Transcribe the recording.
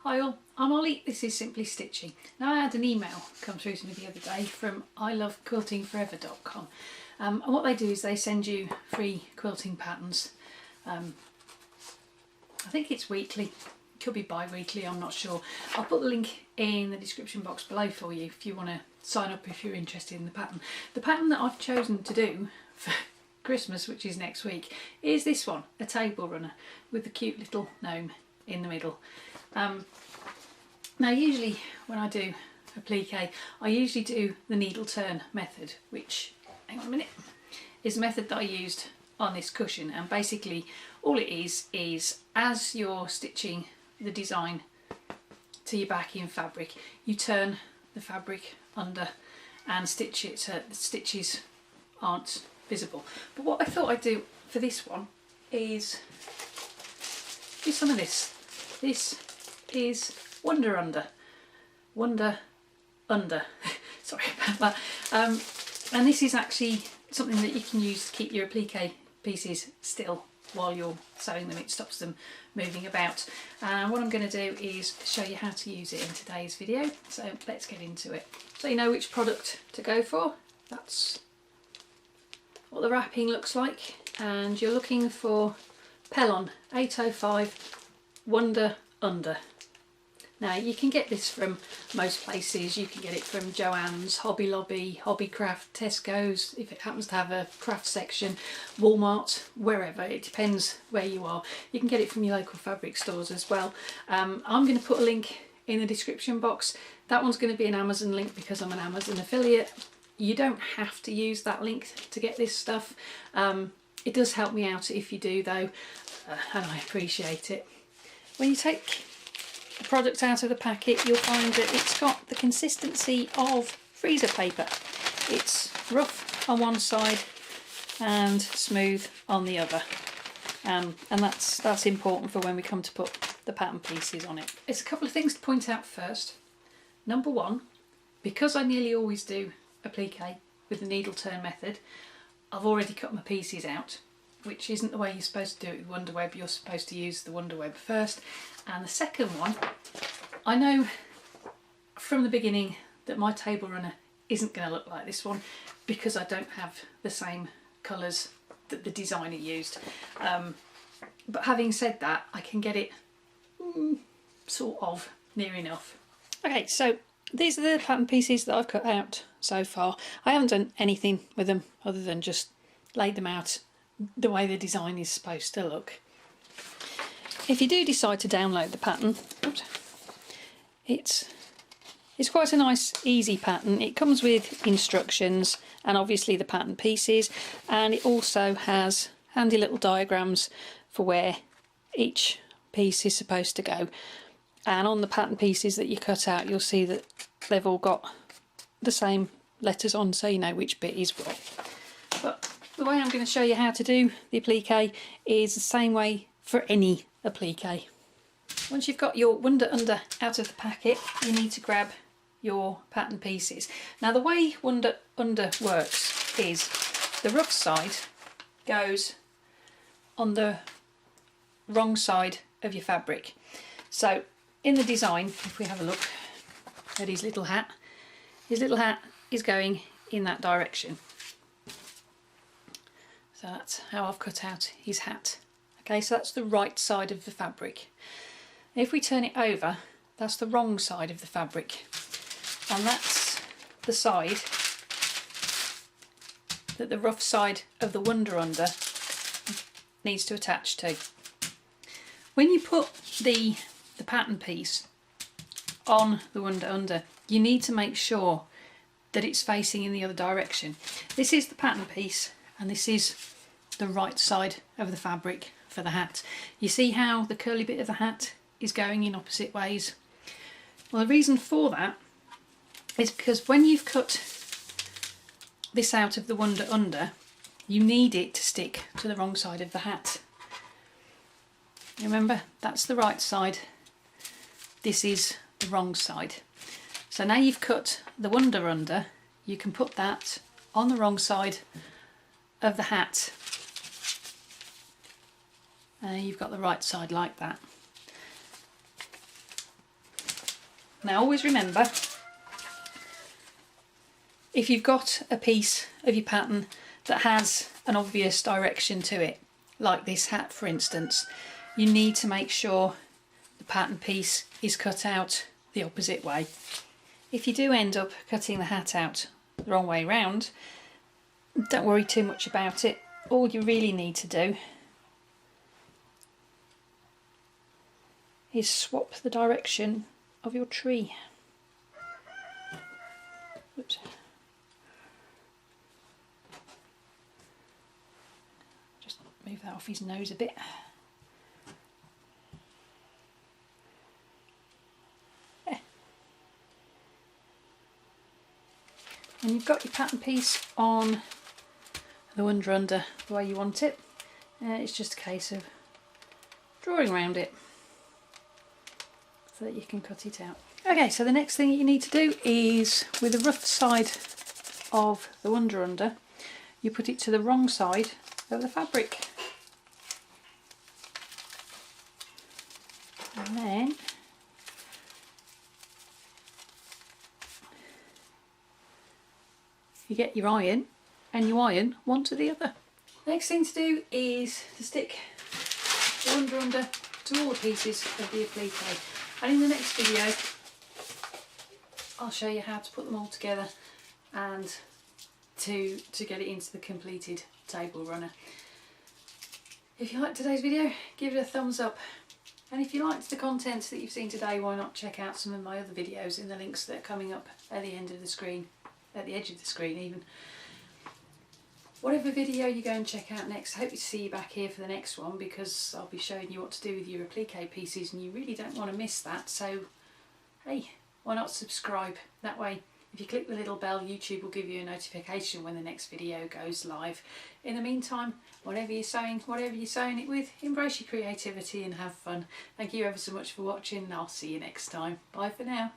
Hi all, I'm Ollie, this is Simply Stitchy. Now I had an email come through to me the other day from ilovequiltingforever.com and what they do is they send you free quilting patterns. I think it's weekly, it could be bi-weekly, I'm not sure. I'll put the link in the description box below for you if you want to sign up if you're interested in the pattern. The pattern that I've chosen to do for Christmas, which is next week, is this one, a table runner with the cute little gnome in the middle. Now usually when I do applique, I usually do the needle turn method, which, hang on a minute, is the method that I used on this cushion, and basically all it is as you're stitching the design to your backing fabric, you turn the fabric under and stitch it so the stitches aren't visible. But what I thought I'd do for this one is do some of this. This is Wonder Under. Sorry about that. And this is actually something that you can use to keep your applique pieces still while you're sewing them. It stops them moving about. And what I'm going to do is show you how to use it in today's video. So let's get into it. So you know which product to go for. That's what the wrapping looks like. And you're looking for Pellon 805 Wonder Under. Now you can get this from most places. You can get it from Joann's, Hobby Lobby, Hobbycraft, Tesco's, if it happens to have a craft section, Walmart, wherever, it depends where you are. You can get it from your local fabric stores as well. I'm going to put a link in the description box. That one's going to be an Amazon link because I'm an Amazon affiliate. You don't have to use that link to get this stuff. It does help me out if you do though, and I appreciate it. When you take the product out of the packet, you'll find that it's got the consistency of freezer paper. It's rough on one side and smooth on the other, and that's important for when we come to put the pattern pieces on it. There's a couple of things to point out first. Number one, because I nearly always do applique with the needle turn method, I've already cut my pieces out, which isn't the way you're supposed to do it with Wonder Web. You're supposed to use the Wonder Web first. And the second one, I know from the beginning that my table runner isn't going to look like this one because I don't have the same colours that the designer used. But having said that, I can get it sort of near enough. Okay, so these are the pattern pieces that I've cut out so far. I haven't done anything with them other than just laid them out the way the design is supposed to look. If you do decide to download the pattern, it's quite a nice easy pattern. It comes with instructions and obviously the pattern pieces, and it also has handy little diagrams for where each piece is supposed to go. And on the pattern pieces that you cut out, you'll see that they've all got the same letters on, so you know which bit is what. But the way I'm going to show you how to do the applique is the same way for any applique. Once you've got your Wonder Under out of the packet, you need to grab your pattern pieces. Now the way Wonder Under works is the rough side goes on the wrong side of your fabric. So in the design, if we have a look at his little hat is going in that direction. So that's how I've cut out his hat. Okay, so that's the right side of the fabric. If we turn it over, that's the wrong side of the fabric. And that's the side that the rough side of the Wonder Under needs to attach to. When you put the pattern piece on the Wonder Under, you need to make sure that it's facing in the other direction. This is the pattern piece and this is the right side of the fabric for the hat. You see how the curly bit of the hat is going in opposite ways? Well, the reason for that is because when you've cut this out of the Wonder Under, you need it to stick to the wrong side of the hat. Remember, that's the right side, this is the wrong side. So now you've cut the Wonder Under, you can put that on the wrong side of the hat. You've got the right side like that. Now always remember, if you've got a piece of your pattern that has an obvious direction to it, like this hat for instance, you need to make sure the pattern piece is cut out the opposite way. If you do end up cutting the hat out the wrong way round, don't worry too much about it. All you really need to do is swap the direction of your tree. Oops. Just move that off his nose a bit. There. And you've got your pattern piece on the Wonder Under the way you want it. It's just a case of drawing around it so that you can cut it out. Okay, so the next thing you need to do is, with the rough side of the Wonder Under, you put it to the wrong side of the fabric. And then you get your iron and you iron one to the other. Next thing to do is to stick the Wonder Under to all the pieces of the applique. And in the next video I'll show you how to put them all together and to get it into the completed table runner. If you liked today's video, give it a thumbs up, and if you liked the contents that you've seen today, why not check out some of my other videos in the links that are coming up at the end of the screen, at the edge of the screen even. Whatever video you go and check out next, I hope to see you back here for the next one, because I'll be showing you what to do with your applique pieces and you really don't want to miss that. So hey, why not subscribe? That way, if you click the little bell, YouTube will give you a notification when the next video goes live. In the meantime, whatever you're sewing it with, embrace your creativity and have fun. Thank you ever so much for watching, and I'll see you next time. Bye for now.